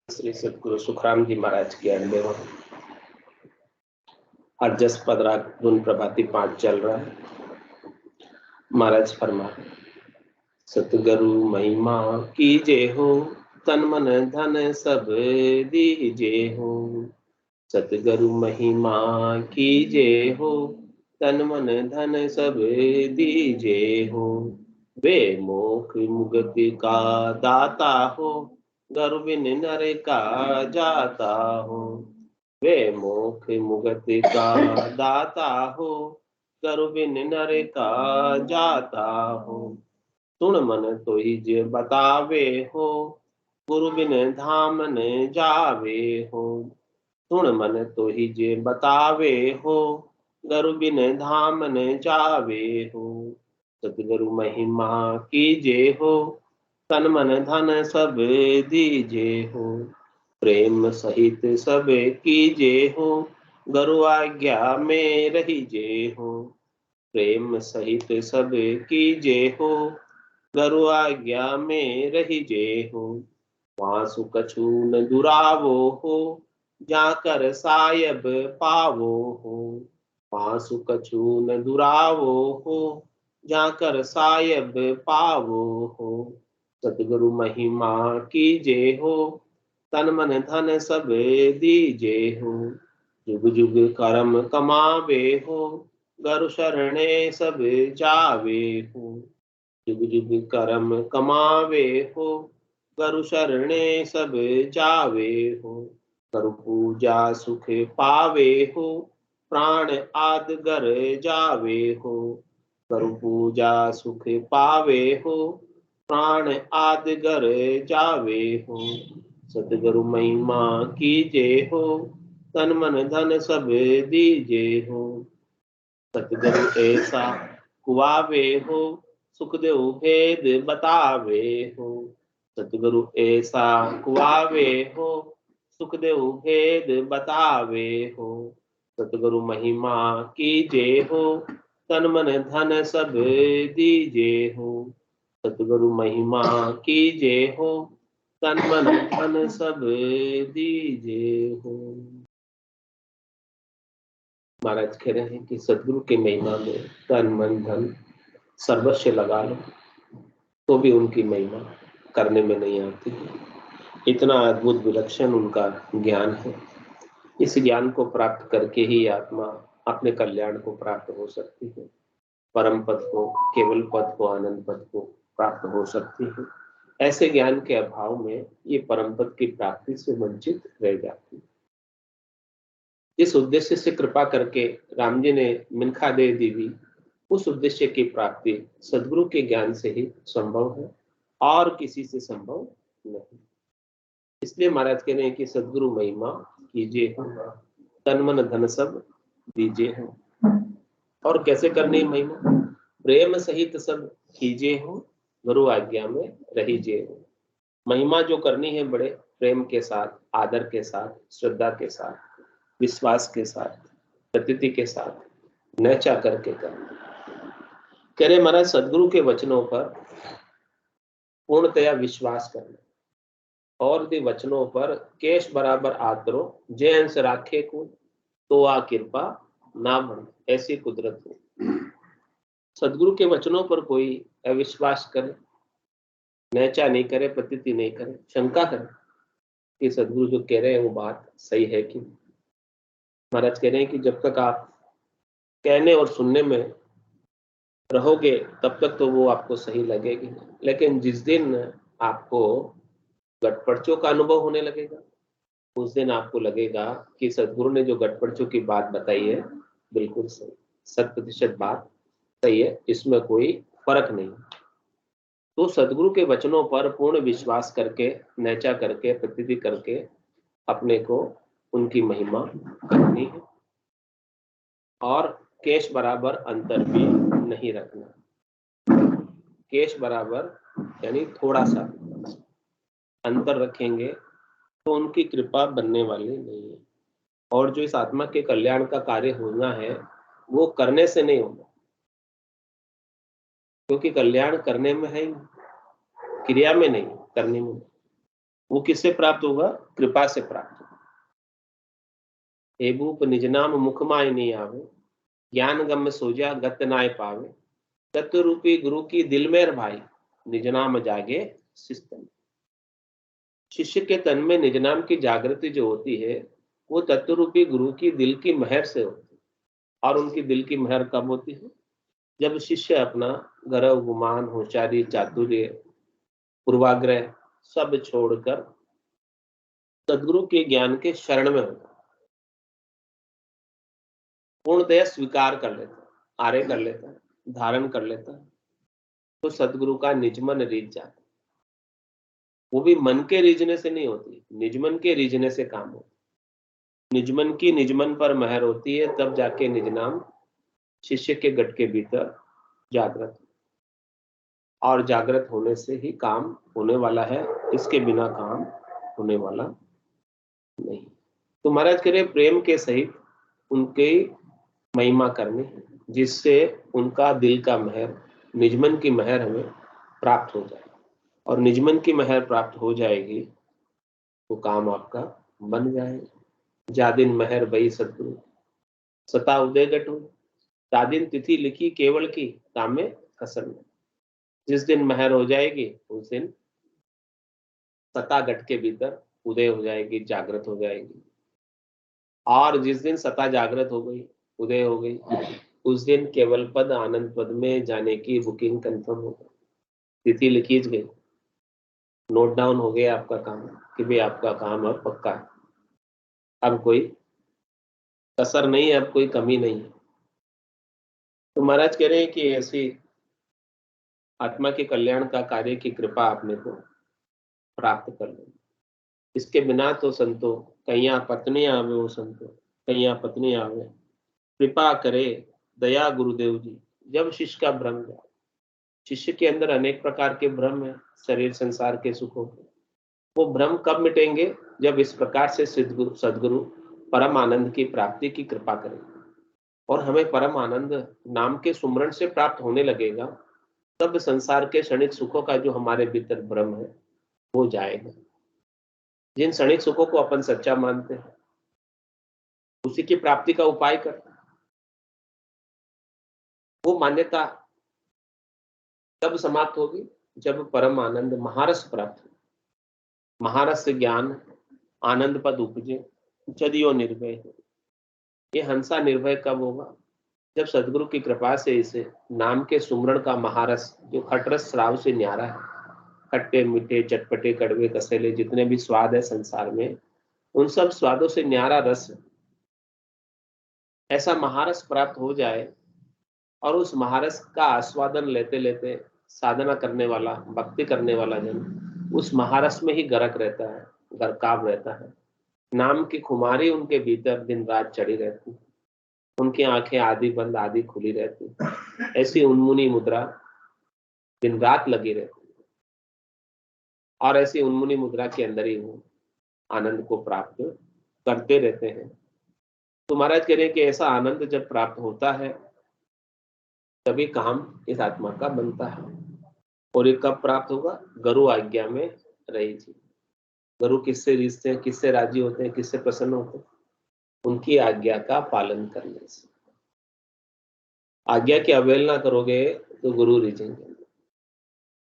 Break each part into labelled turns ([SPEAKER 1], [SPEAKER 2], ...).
[SPEAKER 1] श्री सतगुरु सुखराम जी महाराज के अनदेव आज जस पदराग धुन प्रभाती 5 चल रहा है। महाराज फरमा सतगुरु महिमा कीजे हो, तन मन धन सब दीजे हो। सतगुरु महिमा कीजे हो, तन मन धन सब दीजे हो। वे मोक्ष मुक्ति का दाता हो, गुरु बिन नर का जाता हो। वे मोक्ष मुक्ति का दाता हो, गुरु बिन नर का जाता हो। सुन मन तो जे बतावे हो, गुरु बिन धाम न जावे हो। सुन मन तो जे बतावे हो, गुरु बिन धाम न जावे हो। सतगुरु महिमा कीजे हो, तन मन धन सब दीजे हो। प्रेम सहित सब कीजे हो, गुरु आज्ञा में रहीजे हो। प्रेम सहित सब कीजे हो, गुरु आज्ञा में रहीजे हो। वासु कछु न दुरावो हो, जाकर सायब पावो हो। वासु कछु न दुरावो हो, जाकर सायब पावो हो। सतगुरु महिमा कीजे हो, तन मन धन सब दीजे हो। जुग जुग कर्म कमावे हो, गुरु शरणे सब जावे हो। जुग जुग कर्म कमावे हो, गुरु शरणे सब जावे हो। गुरु पूजा सुख पावे हो, प्राण आद गर जावे हो। गुरु पूजा सुख पावे हो, प्राण आद गर जावे हो। सतगुरु महिमा कीजे हो, तन मन धन सब दीजे हो। सतगुरु ऐसा कुआवे हो, सुखदेव भेद बतावे हो। सतगुरु ऐसा कुआवे हो, सुखदेव भेद बतावे हो। सतगुरु महिमा कीजे हो, तन मन धन सब दीजे हो। सतगुरु महिमा कीजे हो, तन मन धन सब दीजे हो। महाराज कह रहे हैं कि सदगुरु की महिमा में तन मन धन सर्वस्व लगा लो तो भी उनकी महिमा करने में नहीं आती। इतना अद्भुत विलक्षण उनका ज्ञान है। इस ज्ञान को प्राप्त करके ही आत्मा अपने कल्याण को प्राप्त हो सकती है, परम पद को, केवल पद को, आनंद पद को प्राप्त हो सकती है। ऐसे ज्ञान के अभाव में ये परम पद की प्राप्ति से वंचित रह जाती है। इस उद्देश्य से कृपा करके राम जी ने मिनखा दे दी भी, उस उद्देश्य की प्राप्ति सदगुरु के ज्ञान से ही संभव है और किसी से संभव नहीं। इसलिए महाराज कह रहे हैं कि सदगुरु महिमा कीजिए हो, तन मन धन सब दीजिए हो। और कैसे करनी है महिमा? प्रेम सहित सब कीजिए हो, गुरु आज्ञा में रहीजिए हो। महिमा जो करनी है बड़े प्रेम के साथ, आदर के साथ, श्रद्धा के साथ, विश्वास के साथ, प्रतीति के साथ नचा करके करना। कह रहे महाराज सदगुरु के वचनों पर पूर्णतया विश्वास करना और भी वचनों पर केश बराबर आतरो, जय अंश राखे को तो आ कृपा ना बन, ऐसी कुदरत हो। सदगुरु के वचनों पर कोई अविश्वास करे, नैचा नहीं करे, प्रतीति नहीं करे, शंका करे कि सदगुरु जो कह रहे हैं वो बात सही है कि। महाराज कह रहे हैं कि जब तक आप कहने और सुनने में रहोगे तब तक तो वो आपको सही लगेगी, लेकिन जिस दिन आपको गटपड़चों का अनुभव होने लगेगा उस दिन आपको लगेगा कि सदगुरु ने जो गटपड़चों की बात बताई है बिल्कुल सही, 100% बात सही है, इसमें कोई फर्क नहीं। तो सदगुरु के वचनों पर पूर्ण विश्वास करके, नैचा करके, प्रतीति करके अपने को उनकी महिमा करनी है और केश बराबर अंतर भी नहीं रखना। केश बराबर यानी थोड़ा सा अंतर रखेंगे तो उनकी कृपा बनने वाली नहीं है। और जो इस आत्मा के कल्याण का कार्य होना है वो करने से नहीं होगा, क्योंकि कल्याण करने में है, क्रिया में नहीं, करने में। वो किससे प्राप्त होगा? कृपा से प्राप्त होगा। हे भूप निज नाम मुख माय नहीं आवे, ज्ञान गम सोजा गत नाय पावे, तत्व रूपी गुरु की दिल में भाई, निज नाम जागे शिस्तन। शिष्य के तन में निज नाम की जागृति जो होती है वो तत्व रूपी गुरु की दिल की महर से होती है। और उनकी दिल की महर कब होती है? जब शिष्य अपना गर्व, गुमान, होशियारी, चातुर्य, पूर्वाग्रह सब छोड़कर सदगुरु के ज्ञान के शरण में होता है, पूर्णतया स्वीकार कर लेता है, आर्य कर लेता है, धारण कर लेता है, तो सदगुरु का निजमन रीझ जाता है। वो भी मन के रीझने से नहीं होती, निजमन के रीझने से काम होता है। निजमन की निजमन पर महर होती है, तब जाके निज नाम शिष्य के गट के भीतर जागृत, और जागृत होने से ही काम होने वाला है, इसके बिना काम होने वाला नहीं। तो महाराज कह रहे प्रेम के सहित उनके महिमा करनी, जिससे उनका दिल का महर, निजमन की महर हमें प्राप्त हो जाए। और निजमन की महर प्राप्त हो जाएगी तो काम आपका बन जाएगा। जादिन महर बई सतगुरु सता उदय गटू, तादिन तिथि लिखी केवल की कामे कसर में। जिस दिन महर हो जाएगी उस दिन सता गट के भीतर उदय हो जाएगी, जागृत हो जाएगी। और जिस दिन सता जागृत हो गई, उदय हो गई, उस दिन केवल पद आनंद पद में जाने की बुकिंग कंफर्म हो गई, तिथि लिखी गई, नोट डाउन हो गया आपका काम कि भाई आपका काम अब पक्का है, अब कोई कसर नहीं है, अब कोई कमी नहीं है। तो महाराज कह रहे हैं कि ऐसी आत्मा के कल्याण का कार्य की कृपा आपने को प्राप्त कर ली। इसके बिना तो संतो कहिया पत्नी आवे, वो संतो कहिया पत्नी आवे, कृपा करे दया गुरुदेव जी जब शिष्य का भ्रम जाए। शिष्य के अंदर अनेक प्रकार के भ्रम है, शरीर संसार के सुखों के, वो भ्रम कब मिटेंगे? जब इस प्रकार से सदगुरु परम आनंद की प्राप्ति की कृपा करेंगे और हमें परम आनंद नाम के सुमरण से प्राप्त होने लगेगा, तब संसार के क्षणिक सुखों का जो हमारे भीतर भ्रम है वो जाएगा। जिन क्षणिक सुखों को अपन सच्चा मानते हैं उसी की प्राप्ति का उपाय करते हैं, वो मान्यता तब समाप्त होगी जब परम आनंद महारस प्राप्त हो। महारस से ज्ञान आनंद पद उपजे, जदियो निर्भय हो। ये हंसा निर्भय कब होगा? जब सदगुरु की कृपा से इसे नाम के सुमरण का महारस, जो खटरस श्राव से न्यारा है, खट्टे मीठे चटपटे कड़वे कसेले जितने भी स्वाद है संसार में, उन सब स्वादों से न्यारा रस, ऐसा महारस प्राप्त हो जाए और उस महारस का आस्वादन लेते लेते साधना करने वाला, भक्ति करने वाला जन उस महारस में ही गरक रहता है, गरकाव रहता है। नाम की खुमारी उनके भीतर दिन रात चढ़ी रहती है, उनकी आंखें आधी बंद आधी खुली रहती, ऐसी उन्मुनी मुद्रा दिन रात लगी रहती, और ऐसी उन्मुनी मुद्रा के अंदर ही वो आनंद को प्राप्त करते रहते हैं। तो महाराज कह रहे हैं कि ऐसा आनंद जब प्राप्त होता है तभी काम इस आत्मा का बनता है। और ये कब प्राप्त होगा? गुरु आज्ञा में रही थी। गुरु किससे रिश्ते हैं, किससे राजी होते हैं, किससे प्रसन्न होते हैं? उनकी आज्ञा का पालन करने से। आज्ञा की अवहेलना करोगे तो गुरु रिझेंगे।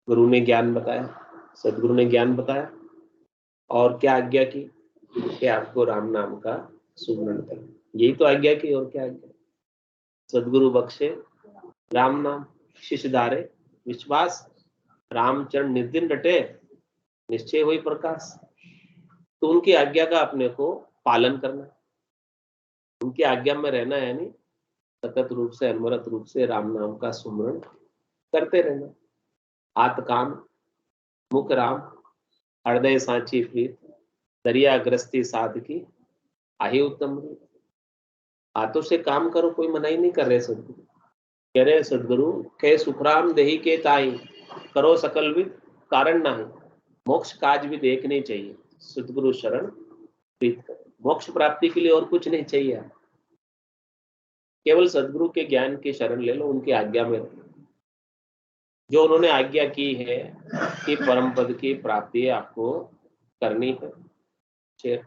[SPEAKER 1] गुरु ने ज्ञान बताया, सदगुरु ने ज्ञान बताया, और क्या आज्ञा की कि आपको राम नाम का सुमरण करें। यही तो आज्ञा की, और क्या आज्ञा? सदगुरु बख्शे राम नाम, शिष्य धारे विश्वास, रामचरण निर्दिन रटे, निश्चय हुई प्रकाश। तो उनकी आज्ञा का अपने को पालन करना, उनकी आज्ञा में रहना, यानी सतत रूप से अनवरत रूप से राम नाम का सुमरण करते रहना। आत काम मुख राम, हृदय सांची प्रीत, दरिया ग्रस्ती साध की आही उत्तम रीत। हाथों से काम करो, कोई मनाही नहीं कर रहे सदगुरु। कह रहे सदगुरु के सुखराम देही के ताई, करो सकल विद कारण नाही, मोक्ष काज भी देखने चाहिए, सदगुरु शरण प्रीत करो। मोक्ष प्राप्ति के लिए और कुछ नहीं चाहिए, केवल सदगुरु के ज्ञान की शरण ले लो, उनकी आज्ञा में रहो। जो उन्होंने आज्ञा की है कि परम पद की प्राप्ति आपको करनी है शेयर।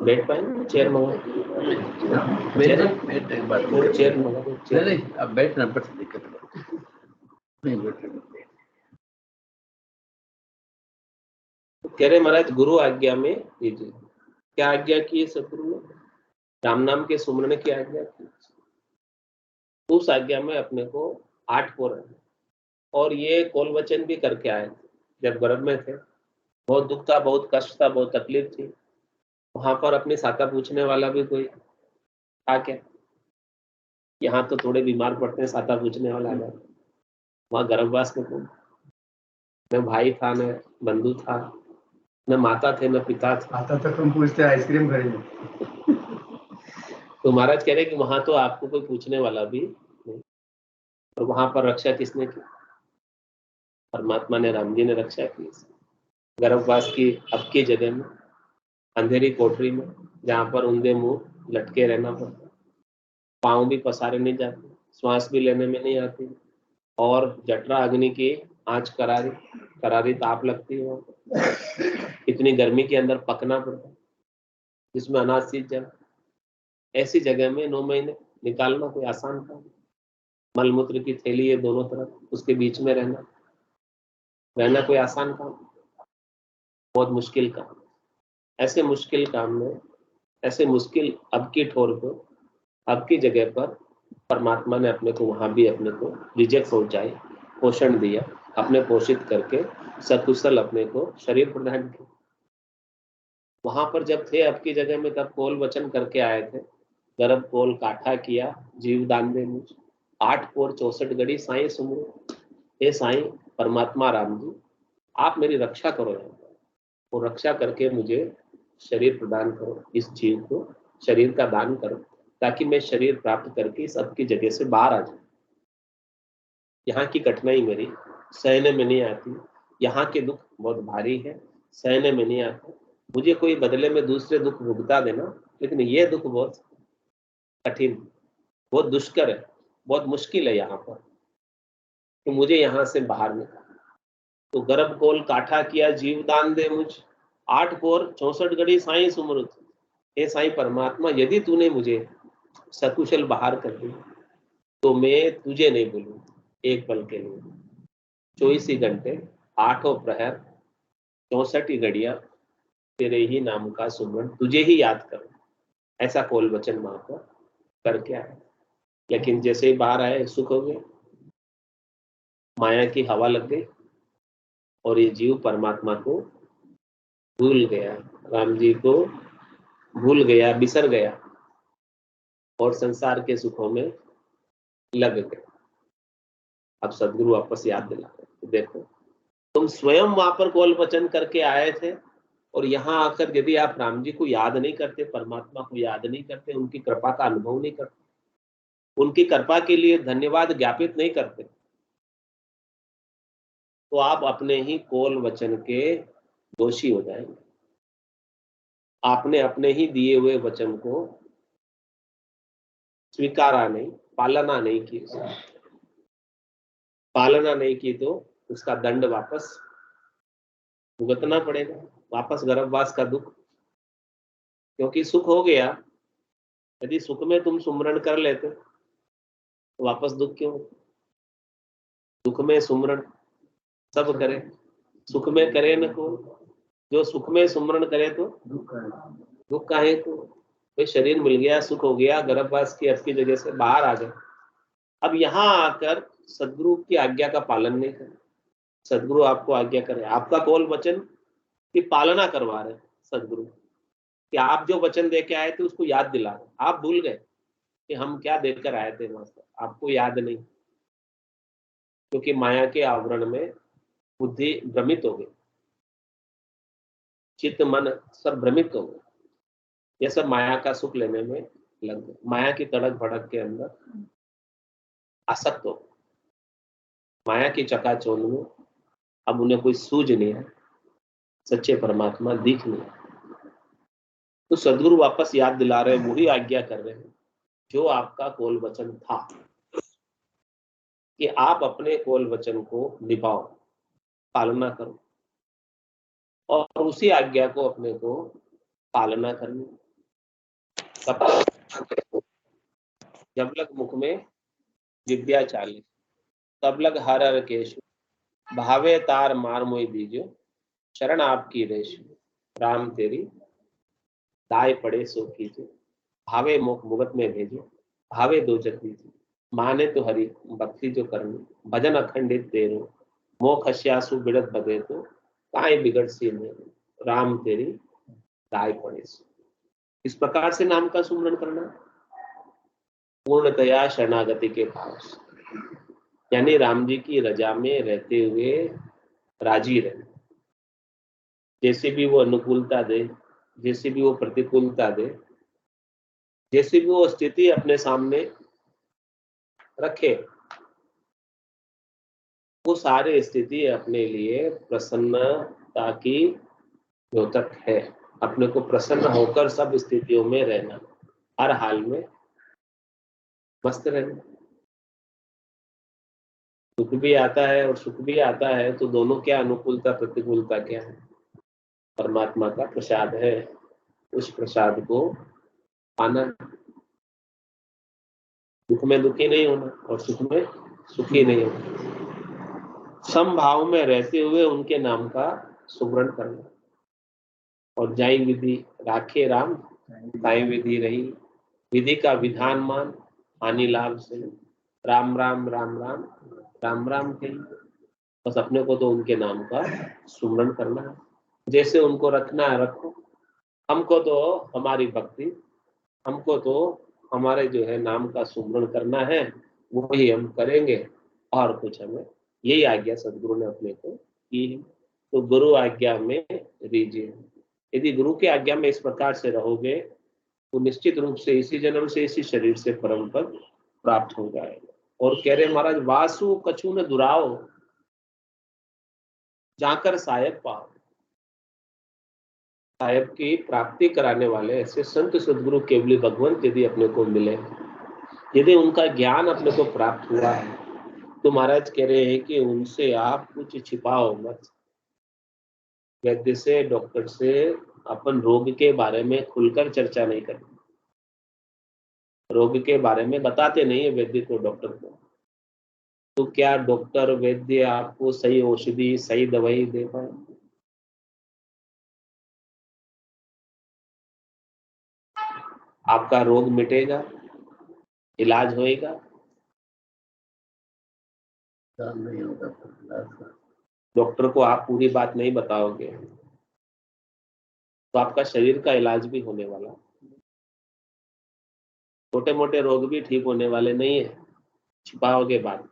[SPEAKER 1] बैठ पाए चेयर मंगा, चेयर मंगा दो, चेयर।
[SPEAKER 2] नहीं अब बैठना पर दिक्कत नहीं, बैठ
[SPEAKER 1] कह रहे महाराज गुरु आज्ञा में दीजिए। क्या आज्ञा की है सदगुरु ने? राम नाम के सुमरन की आज्ञा की। उस आज्ञा में अपने को 8 को रहना, और ये कौल वचन भी करके आए थे जब गर्भ में थे। बहुत दुख था, बहुत कष्ट था, बहुत तकलीफ थी। वहां पर अपनी शाखा पूछने वाला भी कोई था क्या? यहाँ तो थोड़े बीमार पड़ते हैं, शाखा पूछने वाला है। वहां गर्भवास में कौन? न भाई था, न बंधु था, न माता थे, न पिता था।
[SPEAKER 3] आता तक हम पूछते आइसक्रीम खरीदो।
[SPEAKER 1] तो महाराज कह रहे कि वहां तो आपको कोई पूछने वाला भी नहीं। और वहां पर रक्षा किसने की? परमात्मा ने, राम जी ने रक्षा की। गर्भवास की अब की जगह में, अंधेरी कोठरी में, जहां पर उंधे मुंह लटके रहना पड़ता, पांव भी पसारे नहीं जाते, श्वास भी लेने में नहीं आती, और जठरा अग्नि की आंच करारी करारी ताप लगती है। इतनी गर्मी के अंदर पकना पड़ता है, जिसमें अनाज सीज जाए। ऐसी जगह में 9 महीने निकालना कोई आसान काम? मलमूत्र की थैली है दोनों तरफ, उसके बीच में रहना कोई आसान काम? बहुत मुश्किल काम। ऐसे मुश्किल काम में, ऐसे मुश्किल अब की ठोर को, अब की जगह पर परमात्मा ने अपने को वहां भी अपने को रिजेक्ट पहुंचाई, पोषण दिया, अपने पोषित करके सकुशल अपने को शरीर प्रदान किया। वहां पर जब थे अब की जगह में, तब कोल वचन करके आए थे, गर्भ कोल काठा किया, जीव दान दे मुझ, 8 कोर 64 गड़ी साईं सुमरो। हे साईं परमात्मा राम जी, आप मेरी रक्षा करो, वो रक्षा करके मुझे शरीर प्रदान करो, इस जीव को शरीर का दान करो, ताकि मैं शरीर प्राप्त करके इस अब की जगह से बाहर आ जाऊं। यहाँ की कठिनाई मेरी सहने में नहीं आती, यहाँ के दुख बहुत भारी है, सहने में नहीं आता। मुझे कोई बदले में दूसरे दुख भुगता देना, लेकिन ये दुख बहुत कठिन, बहुत दुष्कर है, बहुत मुश्किल है यहाँ पर, तो मुझे यहाँ से बाहर निकाल। तो गर्भ कोल काठा किया, जीव दान दे मुझ, 8 कोर 64 गड़ी साईं सुमरुत। हे साईं परमात्मा, यदि तूने मुझे सकुशल बाहर कर दिया, तो मैं तुझे नहीं भूलूं एक पल के लिए। 24 ही घंटे, 8 प्रहर, 64 घड़ियां तेरे ही नाम का सुमरन, तुझे ही याद करो। ऐसा कोल वचन वहां पर करके आए। लेकिन जैसे ही बाहर आए, सुख हो गए, माया की हवा लग गई, और ये जीव परमात्मा को भूल गया, राम जी को भूल गया, बिसर गया, और संसार के सुखों में लग गया। अब सदगुरु वापस याद दिला रहे, देखो तुम स्वयं वहां पर कोल वचन करके आए थे, और यहाँ आकर यदि आप राम जी को याद नहीं करते, परमात्मा को याद नहीं करते, उनकी कृपा का अनुभव नहीं करते, उनकी कृपा के लिए धन्यवाद ज्ञापित नहीं करते, तो आप अपने ही कोल वचन के दोषी हो जाएंगे। आपने अपने ही दिए हुए वचन को स्वीकारा नहीं, पालना नहीं की, पालना नहीं की, तो उसका दंड वापस भुगतना पड़ेगा, वापस गर्भवास का दुख। क्योंकि सुख हो गया, यदि सुख में तुम सुमरण कर लेते, तो वापस दुख क्यों? दुख में सुमरण सब करे, सुख में करे न को। जो सुख में सुमरण करे तो दुख काहे को? भाई शरीर मिल गया, सुख हो गया, गर्भवास की अब की जगह से बाहर आ गए। अब यहाँ आकर सदगुरु की आज्ञा का पालन नहीं करे। सदगुरु आपको आज्ञा करे, आपका कौल वचन की पालना करवा रहे सदगुरु, कि आप जो वचन दे के आए थे उसको याद दिला रहे। आप भूल गए कि हम क्या देकर आए थे मास्टर, आपको याद नहीं, क्योंकि माया के आवरण में बुद्धि भ्रमित हो गई, चित्त मन सब भ्रमित हो गए। ये सब माया का सुख लेने में लग गए, माया की तड़क भड़क के अंदर आसक्त हो, माया की चकाचौंध में अब उन्हें कोई सूझ नहीं है, सच्चे परमात्मा दिख नहीं है। तो सदगुरु वापस याद दिला रहे हैं, वही आज्ञा कर रहे हैं जो आपका कौल वचन था कि आप अपने कौल वचन को निभाओ, पालना करो, और उसी आज्ञा को अपने को पालना करनी। कब तक? जब लग मुख में विद्या चाली, तब लग हर हर केशु, भावे तार मार मोई दीजो, शरण आपकी रेशु, राम तेरी दाय पड़े सो कीजो, भावे मुख मुगत में भेजो, भावे दो जग दीजो, माने तो हरि भक्ति जो करनी, भजन अखंडित तेरो, मोह खस्यासु बिड़त बदे तो, काई बिगड़ सी मेरो, राम तेरी दाय पड़े सो। इस प्रकार से नाम का सुमरन करना पूर्णतया शरणागति के भाव से, यानी राम जी की रजा में रहते हुए राजी रहना। जैसे भी वो अनुकूलता दे, जैसे भी वो प्रतिकूलता दे, जैसे भी वो स्थिति अपने सामने रखे, वो सारी स्थिति अपने लिए प्रसन्नता की द्योतक है। अपने को प्रसन्न होकर सब स्थितियों में रहना, हर हाल में मस्त रहना। दुख भी आता है और सुख भी आता है, तो दोनों क्या अनुकूलता प्रतिकूलता क्या है? परमात्मा का प्रसाद है, उस प्रसाद को पाना। दुख में दुखी नहीं होना और सुख में सुखी नहीं होना, समभाव में रहते हुए उनके नाम का सुमरण करना। और जाई विधि राखे राम, ताई विधि रही, विधि का विधान मान, हानि लाभ से, राम राम राम राम राम राम कही। बस अपने को तो उनके नाम का सुमरण करना है, जैसे उनको रखना है रखो। हमको तो हमारी भक्ति, हमको तो हमारे जो है नाम का सुमरण करना है, वही हम करेंगे, और कुछ हमें, यही आज्ञा सदगुरु ने अपने को की है। तो गुरु आज्ञा में रीजिए। यदि गुरु की आज्ञा में इस प्रकार से रहोगे तो निश्चित रूप से इसी जन्म से इसी शरीर से परम पद प्राप्त हो जाएगा। और कह रहे महाराज, वासु कछु न दुराओ, जाकर साहेब पाओ। साहेब की प्राप्ति कराने वाले ऐसे संत सदगुरु केवली भगवंत यदि अपने को मिले, यदि उनका ज्ञान अपने को प्राप्त हुआ है, तो महाराज कह रहे हैं कि उनसे आप कुछ छिपाओ मत। वैद्य से, डॉक्टर से अपन रोग के बारे में खुलकर चर्चा नहीं करते, रोग के बारे में बताते नहीं है वैद्य को, डॉक्टर को। तो क्या डॉक्टर वैद्य आपको सही औषधि, सही दवाई दे पाए? आपका रोग मिटेगा, इलाज होएगा?
[SPEAKER 2] नहीं होगा।
[SPEAKER 1] डॉक्टर को आप पूरी बात नहीं बताओगे तो आपका शरीर का इलाज भी होने वाला, छोटे मोटे रोग भी ठीक होने वाले नहीं है, छिपाओगे बात।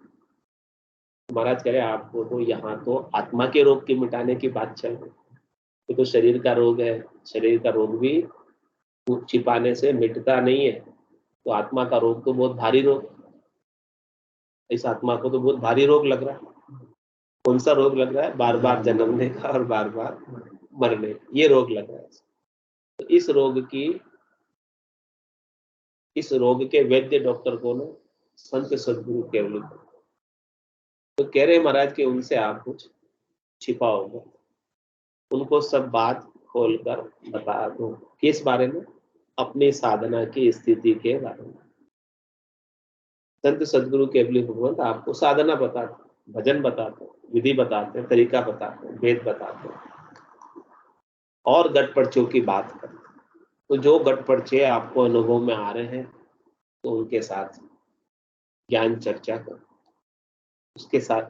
[SPEAKER 1] महाराज कह रहे आपको तो यहाँ तो आत्मा के रोग के मिटाने की बात चल रही, तो शरीर का रोग है, शरीर का रोग भी छिपाने से मिटता नहीं है। तो आत्मा का रोग तो बहुत भारी रोग है, इस आत्मा को तो बहुत भारी रोग लग रहा है। कौन सा रोग लग रहा है? बार बार जन्मने का और बार बार मरने, ये रोग लग रहा है। तो इस रोग के वैद्य डॉक्टर कौन है? संत सदगुरु केवल। तो कह रहे महाराज कि उनसे आप कुछ छिपाओगे, उनको सब बात खोलकर बता दो। किस बारे में? अपनी साधना की स्थिति के बारे में। संत सदगुरु केवली भगवंत आपको साधना बताते, भजन बताते, विधि बताते, तरीका बताते, वेद बताते, और गट पर्चों की बात करते। तो जो गट पर्चे आपको अनुभव में आ रहे हैं, तो उनके साथ ज्ञान चर्चा करो,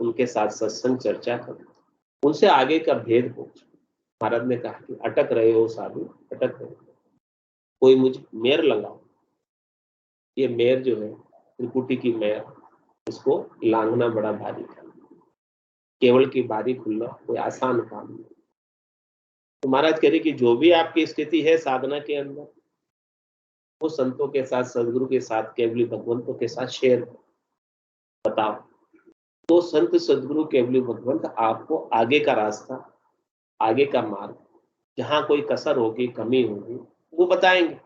[SPEAKER 1] उनके साथ सत्संग चर्चा करो, उनसे आगे का भेद पूछो। महाराज ने कहा कि अटक रहे हो साधु, अटक रहे हो, कोई मुझे मेर लगाओ। ये मेर जो है, त्रिकुटी की मेर, इसको लांघना बड़ा भारी है। केवल की बारी खुलना कोई आसान काम नहीं। तो महाराज कह रहे कि जो भी आपकी स्थिति है साधना के अंदर, वो संतों के साथ, सदगुरु के साथ, केवली भगवंतों के साथ शेयर बताओ। तो संत सदगुरु केवली भगवंत आपको आगे का रास्ता, आगे का मार्ग, जहां कोई कसर होगी, कमी होगी, वो बताएंगे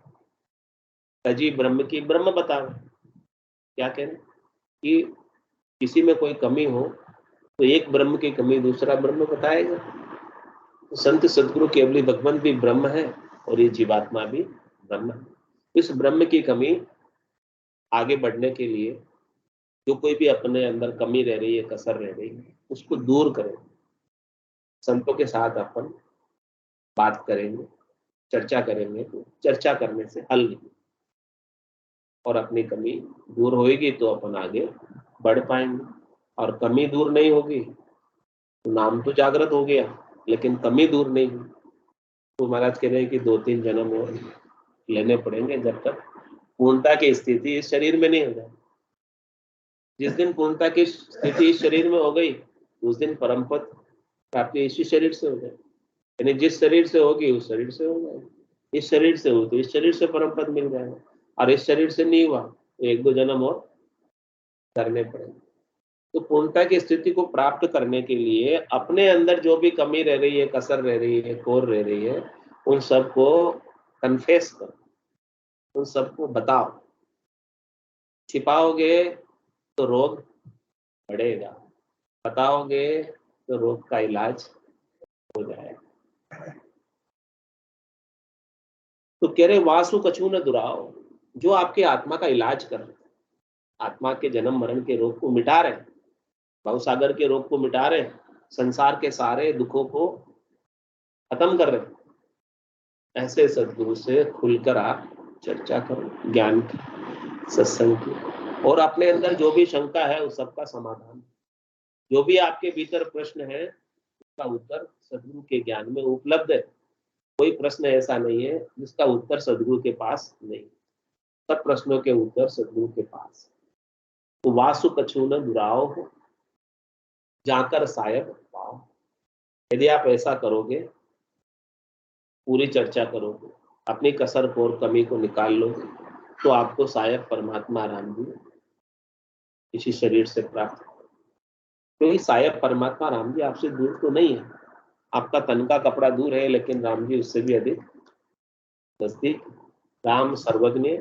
[SPEAKER 1] अजी ब्रह्म की ब्रह्म बताओ। क्या कह रहे हैं कि किसी में कोई कमी हो तो एक ब्रह्म की कमी दूसरा ब्रह्म बताएगा। तो संत सदगुरु केवली भगवान भी ब्रह्म है और ये जीवात्मा भी ब्रह्म है। इस ब्रह्म की कमी आगे बढ़ने के लिए जो कोई भी अपने अंदर कमी रह रही है, कसर रह रही है, उसको दूर करें। संतों के साथ अपन बात करेंगे, चर्चा करेंगे, तो चर्चा करने से हल नहीं और अपनी कमी दूर होएगी तो अपन आगे बढ़ पाएंगे। और कमी दूर नहीं होगी तो नाम तो जागृत हो गया लेकिन कमी दूर नहीं हुई तो महाराज कह रहे हैं कि 2-3 जन्म और लेने पड़ेंगे जब तक पूर्णता की स्थिति इस शरीर में नहीं हो जाए। जिस दिन पूर्णता की स्थिति इस शरीर में हो गई उस दिन परम पद प्राप्ति इसी शरीर से हो जाए। यानी जिस शरीर से होगी उस शरीर से हो जाएगी, इस शरीर से हो तो इस शरीर से परम पद मिल जाएगा, और इस शरीर से नहीं हुआ तो 1-2 जन्म और करने पड़ेंगे। तो पूर्णता की स्थिति को प्राप्त करने के लिए अपने अंदर जो भी कमी रह रही है, कसर रह रही है, कोर रह रही है, उन सबको कन्फेस करो, उन सबको बताओ। छिपाओगे तो रोग बढ़ेगा, बताओगे तो रोग का इलाज हो जाएगा। तो कह रहे वासु कछु न दुराओ, जो आपके आत्मा का इलाज कर रहे, आत्मा के जन्म मरण के रोग को मिटा रहे, भवसागर के रोग को मिटा रहे, संसार के सारे दुखों को खत्म कर रहे, ऐसे सदगुरु से खुलकर आप चर्चा करो, ज्ञान की, सत्संग की, और अपने अंदर जो भी शंका है उस सबका समाधान, जो भी आपके भीतर प्रश्न है उसका उत्तर सदगुरु के ज्ञान में उपलब्ध है। कोई प्रश्न ऐसा नहीं है जिसका उत्तर सदगुरु के पास नहीं, सब प्रश्नों के उत्तर सदगुरु के पास। तो वासु कछु न दुराओ हो, जाकर सायब पाओ। यदि आप ऐसा करोगे, पूरी चर्चा करोगे, अपनी कसर को और कमी को निकाल लोगे, तो आपको सायब परमात्मा राम जी इसी शरीर से प्राप्त हो। क्योंकि सायब परमात्मा राम जी आपसे दूर तो नहीं है, आपका तन का कपड़ा दूर है लेकिन राम जी उससे भी अधिक नजदीक। राम सर्वज्ञ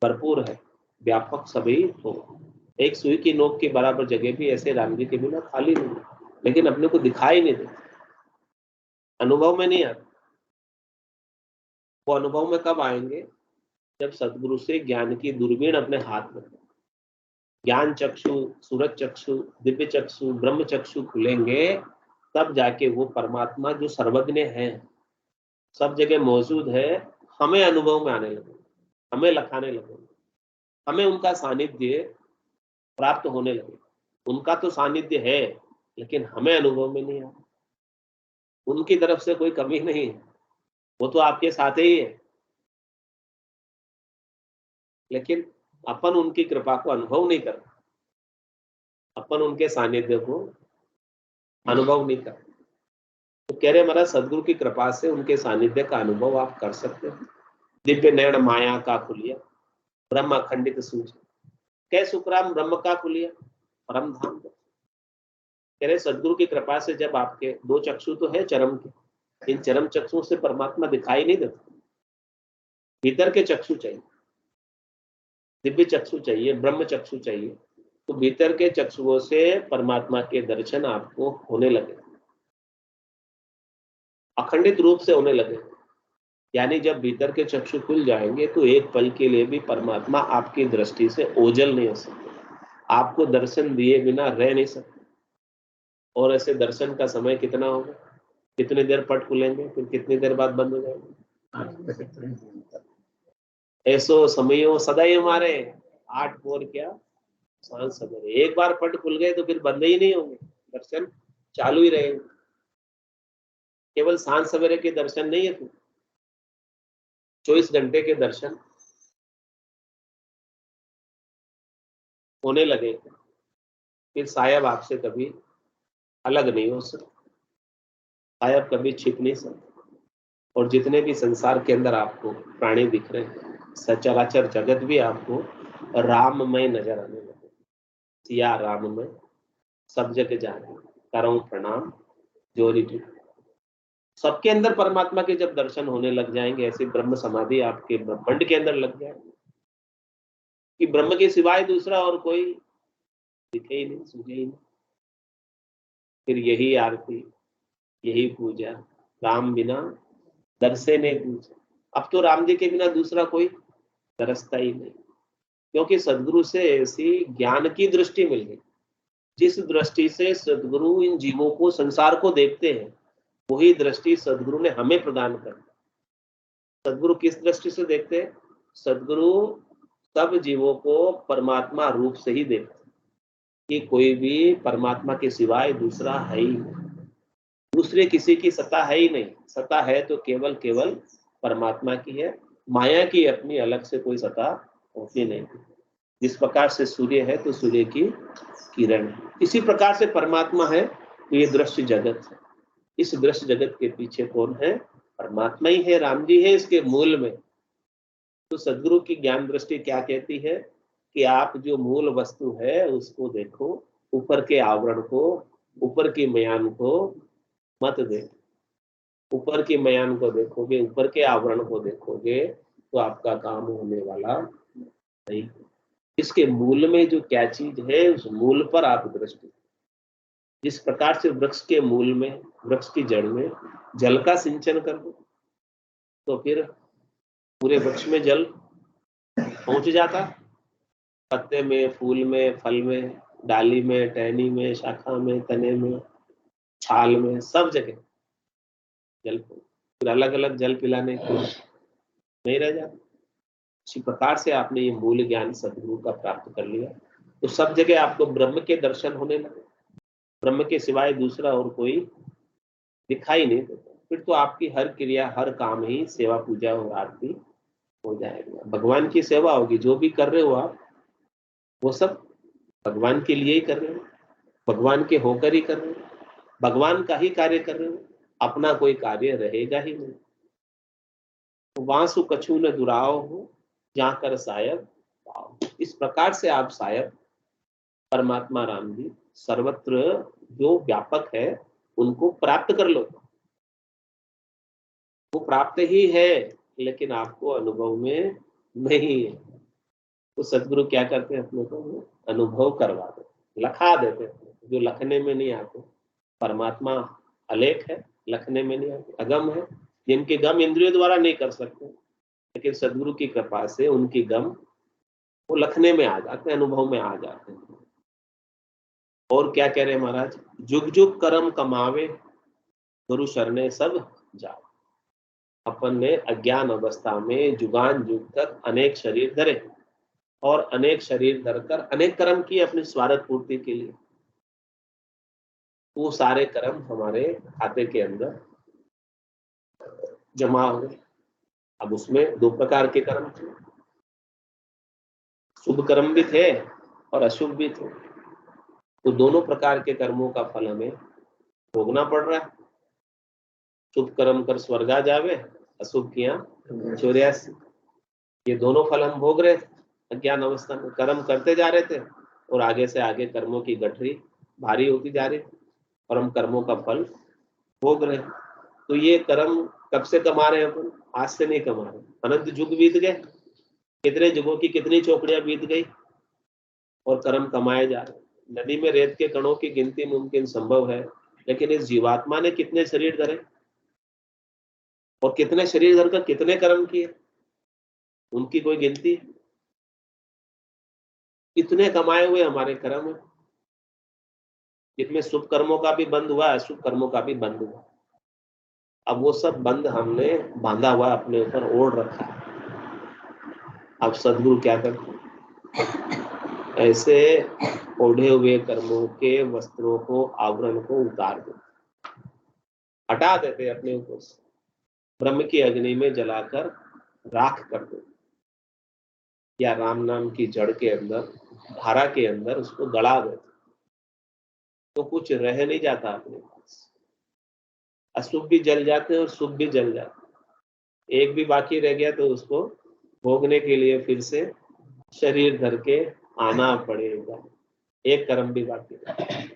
[SPEAKER 1] भरपूर है, व्यापक सभी हो, एक सुई की नोक के बराबर जगह भी ऐसे राम जी के बिना खाली नहीं, लेकिन अपने को दिखाई नहीं देते, अनुभव में नहीं आते। वो अनुभव में कब आएंगे? जब सदगुरु से ज्ञान की दूरबीन अपने हाथ में, ज्ञान चक्षु, सूरज चक्षु, दिव्य चक्षु, ब्रह्म चक्षु खुलेंगे, तब जाके वो परमात्मा जो सर्वज्ञ है, सब जगह मौजूद है, हमें अनुभव में आने लगे, हमें लखाने लगे, हमें उनका सानिध्य प्राप्त होने लगे। उनका तो सानिध्य है लेकिन हमें अनुभव में नहीं आ, उनकी तरफ से कोई कमी नहीं है, वो तो आपके साथ ही है, लेकिन अपन उनकी कृपा को अनुभव नहीं करते, अपन उनके सानिध्य को अनुभव नहीं करते। तो कह रहे महाराज सदगुरु की कृपा से उनके सानिध्य का अनुभव आप कर सकते हो। दिव्य नयन माया का खुलिया, ब्रह्म अखंडित सूझ, कै सुखराम ब्रह्म का खुलिया, परम धाम। कह रहे सदगुरु की कृपा से जब आपके 2 चक्षु तो है चरम के, इन चरम चक्षुओं से परमात्मा दिखाई नहीं देता, भीतर के चक्षु चाहिए, दिव्य चक्षु चाहिए, ब्रह्म चक्षु चाहिए, तो भीतर के चक्षुओं से परमात्मा के दर्शन आपको होने लगे, अखंडित रूप से होने लगे। यानी जब भीतर के चक्षु खुल जाएंगे तो एक पल के लिए भी परमात्मा आपकी दृष्टि से ओझल नहीं हो सकते, आपको दर्शन दिए बिना रह नहीं सकते। और ऐसे दर्शन का समय कितना होगा, कितनी देर पट खुलेंगे, फिर कितनी देर बाद बंद हो जाएंगे। ऐसो समयो सदैव हमारे 8 पोर क्या सांझ सवेरे, एक बार पट खुल गए तो फिर बंद ही नहीं होंगे, दर्शन चालू ही रहेंगे। केवल सांझ सवेरे के दर्शन नहीं है, 24 घंटे के दर्शन होने लगे, फिर सायब आपसे कभी अलग नहीं हो सकता, सायब कभी छिप नहीं सकता। और जितने भी संसार के अंदर आपको प्राणी दिख रहे हैं, सचराचर जगत भी आपको राममय नजर आने लगे, सिया राम में सब जगह जाने करो प्रणाम जोरी, सबके अंदर परमात्मा के जब दर्शन होने लग जाएंगे, ऐसे ब्रह्म समाधि आपके ब्रह्मांड के अंदर लग जाएगी कि ब्रह्म के सिवाय दूसरा और कोई दिखे ही नहीं, सूझे ही नहीं। फिर यही आरती, यही पूजा, राम बिना दरसे ने पूजा। अब तो राम जी के बिना दूसरा कोई दरसता ही नहीं, क्योंकि सदगुरु से ऐसी ज्ञान की दृष्टि मिल गई। जिस दृष्टि से सदगुरु इन जीवों को, संसार को देखते हैं, वही दृष्टि सदगुरु ने हमें प्रदान कर दी। सदगुरु किस दृष्टि से देखते हैं? सदगुरु सब जीवों को परमात्मा रूप से ही देखते हैं कि कोई भी परमात्मा के सिवाय दूसरा है ही नहीं, दूसरे किसी की सत्ता है ही नहीं। सत्ता है तो केवल केवल परमात्मा की है, माया की अपनी अलग से कोई सत्ता होती नहीं। जिस प्रकार से सूर्य है तो सूर्य की किरण है, इसी प्रकार से परमात्मा है तो ये दृश्य जगत है। इस दृश्य जगत के पीछे कौन है? परमात्मा ही है, राम जी है इसके मूल में। तो सदगुरु की ज्ञान दृष्टि क्या कहती है कि आप जो मूल वस्तु है उसको देखो, ऊपर के आवरण को, ऊपर की मयान को मत देखो। ऊपर की मयान को देखोगे, ऊपर के आवरण को देखोगे तो आपका काम होने वाला नहीं। इसके मूल में जो क्या चीज है, उस मूल पर आप दृष्टि। जिस प्रकार से वृक्ष के मूल में, वृक्ष की जड़ में जल का सिंचन कर दो तो फिर पूरे वृक्ष में जल पहुंच जाता, पत्ते में, फूल में, फल में, डाली में, टहनी में, शाखा में, तने में, छाल में, सब जगह जल। फिर अलग अलग जल पिलाने को नहीं रह जाता। इसी प्रकार से आपने ये मूल ज्ञान सदगुरु का प्राप्त कर लिया तो सब जगह आपको ब्रह्म के दर्शन होने लगे। ब्रह्म के सिवाय दूसरा और कोई दिखाई नहीं देता। फिर तो आपकी हर क्रिया, हर काम ही सेवा, पूजा और आरती हो जाएगा। भगवान की सेवा होगी। जो भी कर रहे हो आप, वो सब भगवान के लिए ही कर रहे हो, भगवान के होकर ही कर रहे हो, भगवान का ही कार्य कर रहे हो, अपना कोई कार्य रहेगा ही नहीं। वासु कछु न दुराव हो, जहाँ कर सायब पाओ। इस प्रकार से आप सायब परमात्मा राम जी सर्वत्र जो व्यापक है उनको प्राप्त कर लो। वो प्राप्त ही है लेकिन आपको अनुभव में नहीं है। तो सदगुरु क्या करते हैं? अपने को अनुभव करवा देते, लखा देते हैं जो लखने में नहीं आते। परमात्मा अलेख है, लखने में नहीं आते, अगम है, जिनके गम इंद्रियों द्वारा नहीं कर सकते, लेकिन सदगुरु की कृपा से उनकी गम वो लखने में आ जाते हैं, अनुभव में आ जाते हैं। और क्या कह रहे हैं महाराज? जुग जुग कर्म कमावे, गुरु शरणे सब जाओ। अपन ने अज्ञान अवस्था में जुगान जुग तक अनेक शरीर धरे और अनेक शरीर धरकर अनेक कर्म किए अपनी स्वार्थ पूर्ति के लिए। वो सारे कर्म हमारे खाते के अंदर जमा हो गए। अब उसमें दो प्रकार के कर्म थे, शुभ कर्म भी थे और अशुभ भी थे। तो दोनों प्रकार के कर्मों का फल हमें भोगना पड़ रहा है। शुभ कर्म कर स्वर्गा जावे, अशुभ किया 84। ये दोनों फल हम भोग रहे थे अज्ञान अवस्था में। कर्म करते जा रहे थे और आगे से आगे कर्मों की गठरी भारी होती जा रही थी और हम कर्मों का फल भोग रहे। तो ये कर्म कब से कमा रहे हैं अपन? आज से नहीं कमा रहे, अनंत युग बीत गए, कितने युगों की कितनी चौकड़ियां बीत गई और कर्म कमाए जा रहे। नदी में रेत के कणों की गिनती मुमकिन संभव है, लेकिन इस जीवात्मा ने कितने शरीर धरे और कितने शरीर धरकर कितने कर्म किए, उनकी कोई गिनती? इतने कमाए हुए हमारे कर्म है, जिसमें शुभ कर्मों का भी बंद हुआ, अशुभ कर्मों का भी बंद हुआ। अब वो सब बंद हमने बांधा हुआ अपने ऊपर ओढ़ रखा है। अब सदगुरु क्या करते? ऐसे ओढ़े हुए कर्मों के वस्त्रों को, आवरण को उतार देते, हटा देते अपने ऊपर से, ब्रह्म की अग्नि में जलाकर राख कर देते, या राम नाम की जड़ के अंदर, धारा के अंदर उसको गड़ा देते, तो कुछ रह नहीं जाता अपने पास। अशुभ भी जल जाते हैं और शुभ भी जल जाते हैं। एक भी बाकी रह गया तो उसको भोगने के लिए फिर से शरीर धर के आना पड़ेगा, एक कर्म भी बाकी रह।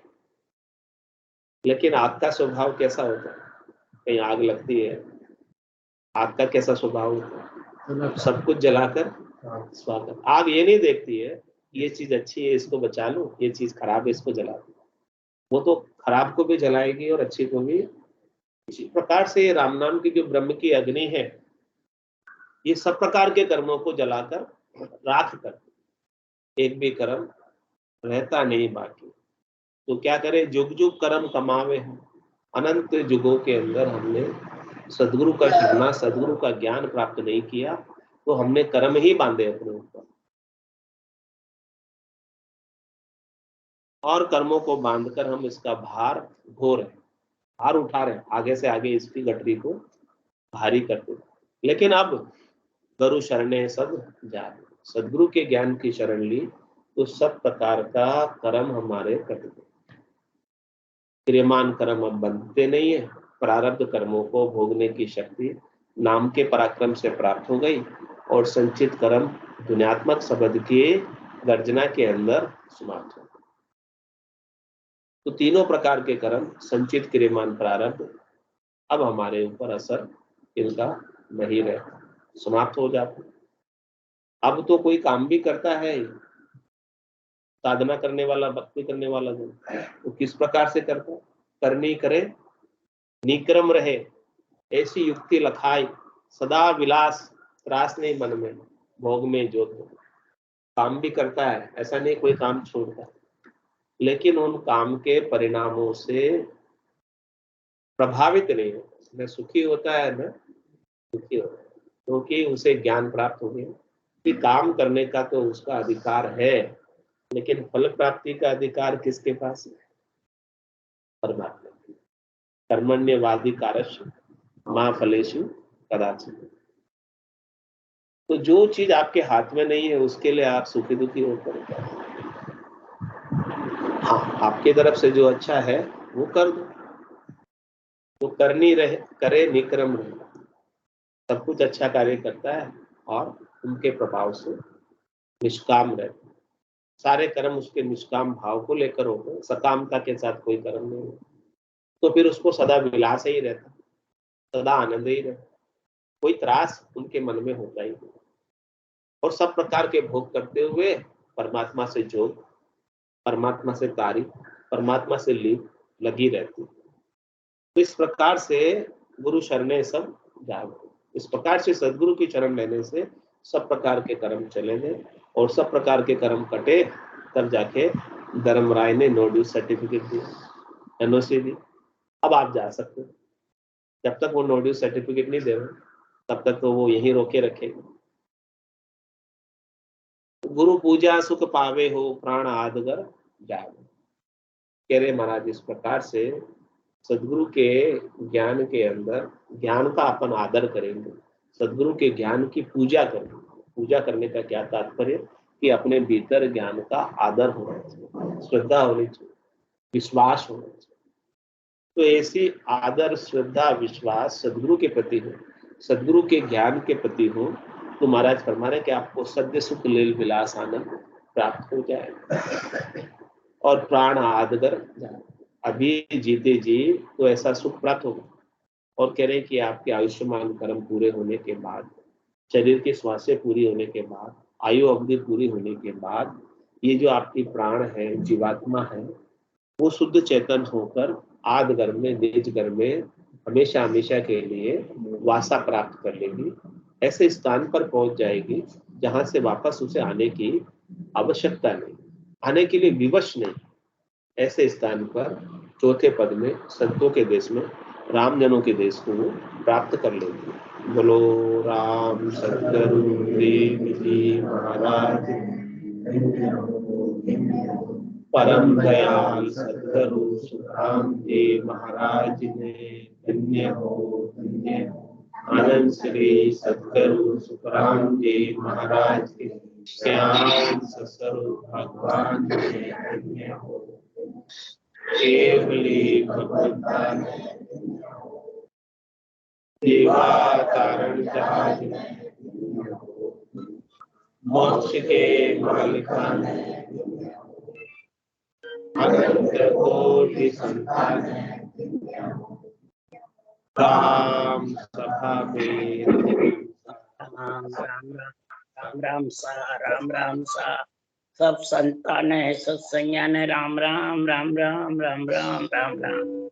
[SPEAKER 1] लेकिन आपका स्वभाव कैसा होता है? कहीं आग लगती है, आग का कैसा स्वभाव होता है? सब कुछ जलाकर स्वागत। आग ये नहीं देखती है ये चीज अच्छी है इसको बचा लो, ये चीज खराब है इसको जला दो। वो तो खराब को भी जलाएगी और अच्छी को भी। इसी प्रकार से राम नाम की जो ब्रह्म की अग्नि है, ये सब प्रकार के कर्मों को जलाकर राख कर, एक भी कर्म रहता नहीं बाकी। तो क्या करें, जुग जुग कर्म कमावे हम। अनंत जुगों के अंदर हमने सदगुरु का शरणा, सदगुरु का ज्ञान प्राप्त नहीं किया, तो हमने कर्म ही बांधे अपने ऊपर, और कर्मों को बांधकर हम इसका भार ढो रहे, भार उठा रहे, आगे से आगे इसकी गठरी को भारी करते। लेकिन अब गुरु शरणे सब जाए, सदगुरु के ज्ञान की शरण ली तो सब प्रकार का कर्म हमारे कट गए। क्रियमान कर्म अब बंधते नहीं है, प्रारब्ध कर्मों को भोगने की शक्ति नाम के पराक्रम से प्राप्त हो गई, और संचित कर्म दुनियात्मक शब्द की गर्जना के अंदर समाप्त हो गए। तो तीनों प्रकार के कर्म, संचित, क्रियमान, प्रारब्ध, अब हमारे ऊपर असर इनका नहीं रहता, समाप्त हो जाता। अब तो कोई काम भी करता है, साधना करने वाला, भक्ति करने वाला जो, वो किस प्रकार से करता है? करनी करे निक्रम रहे, ऐसी युक्ति लखाई, सदा विलास त्रास नहीं मन में, भोग में जोत हो। काम भी करता है, ऐसा नहीं कोई काम छोड़ता है, लेकिन उन काम के परिणामों से प्रभावित नहीं होता, न सुखी होता है न दुखी होता है, क्योंकि उसे ज्ञान प्राप्त हो गया कि काम करने का तो उसका अधिकार है, लेकिन फल प्राप्ति का अधिकार किसके पास है? परमात्मा। कर्मण्यवादी कारस्य मां फलेषु कदाचित्। तो जो चीज आपके हाथ में नहीं है उसके लिए आप सुखी दुखी होकर, हाँ, आपके तरफ से जो अच्छा है वो कर दो। तो करनी रहे, करे निक्रम रहे, सब कुछ अच्छा कार्य करता है और उनके प्रभाव से निष्काम रहता है। सारे कर्म उसके निष्काम भाव को लेकर होते, सकामता के साथ कोई कर्म नहीं होता, तो फिर उसको सदा विलास ही रहता, सदा आनंद ही रहता, कोई त्रास उनके मन में होता ही नहीं, और सब प्रकार के भोग करते हुए परमात्मा से जोग, परमात्मा से तारीफ, परमात्मा से लीन लगी रहती। तो इस प्रकार से गुरु शरणे सब जागो, इस प्रकार से सदगुरु की शरण लेने से सब प्रकार के कर्म चलेंगे, और सब प्रकार के कर्म कटे, तब जाके धर्मराय ने नो ड्यूज सर्टिफिकेट दिया, एनओसी दी। अब आप जा सकते हो, जब तक वो नो ड्यूज सर्टिफिकेट नहीं दे रहे तब तक तो वो यहीं रोके रखेगा। गुरु पूजा सुख पावे हो, प्राण आदगर जागो। कह रहे महाराज, इस प्रकार से सदगुरु के ज्ञान के अंदर ज्ञान का अपन आदर करेंगे, सदगुरु के ज्ञान की पूजा करेंगे। पूजा करने का क्या तात्पर्य? कि अपने भीतर ज्ञान का आदर होना चाहिए, श्रद्धा होनी चाहिए, विश्वास होना चाहिए। तो ऐसी आदर, श्रद्धा, विश्वास सदगुरु के प्रति हो, सदगुरु के ज्ञान के प्रति हो, तो महाराज फरमा रहे कि आपको सद्य सुख लील विलास आनंद प्राप्त हो जाएगा, और प्राण आदगर जाए। अभी जीते जी तो ऐसा सुख प्राप्त होगा। और कह रहे हैं कि आपके आयुष्मान कर्म पूरे होने के बाद, शरीर की श्वासें पूरी होने के बाद, आयु अवधि पूरी होने के बाद, ये जो आपकी प्राण है, जीवात्मा है, वो शुद्ध चेतन होकर आदगर में, निज घर में हमेशा हमेशा के लिए वासा प्राप्त कर लेगी। ऐसे स्थान पर पहुंच जाएगी जहां से वापस उसे आने की आवश्यकता नहीं, आने के लिए विवश नहीं। ऐसे स्थान पर चौथे पद में संतों के देश में, राम जनों के देश को प्राप्त कर लेंगे। बोलो राम सतगुरु देव जी महाराज, परम दयाल सतगुरु सुखराम जी महाराज ने, धन्य हो धन्य हो। आनंद श्री सतगुरु सुखराम जी महाराज के, श्याम सतगुरु भगवान के, धन्य हो। केवली भगवंतान देवा कारण जहाज, मोक्ष के मालिकान, अनंत कोटि संतान, राम सभा में
[SPEAKER 4] राम राम राम राम सा सब संतान है सत्संज्ञान है राम राम राम राम राम राम राम राम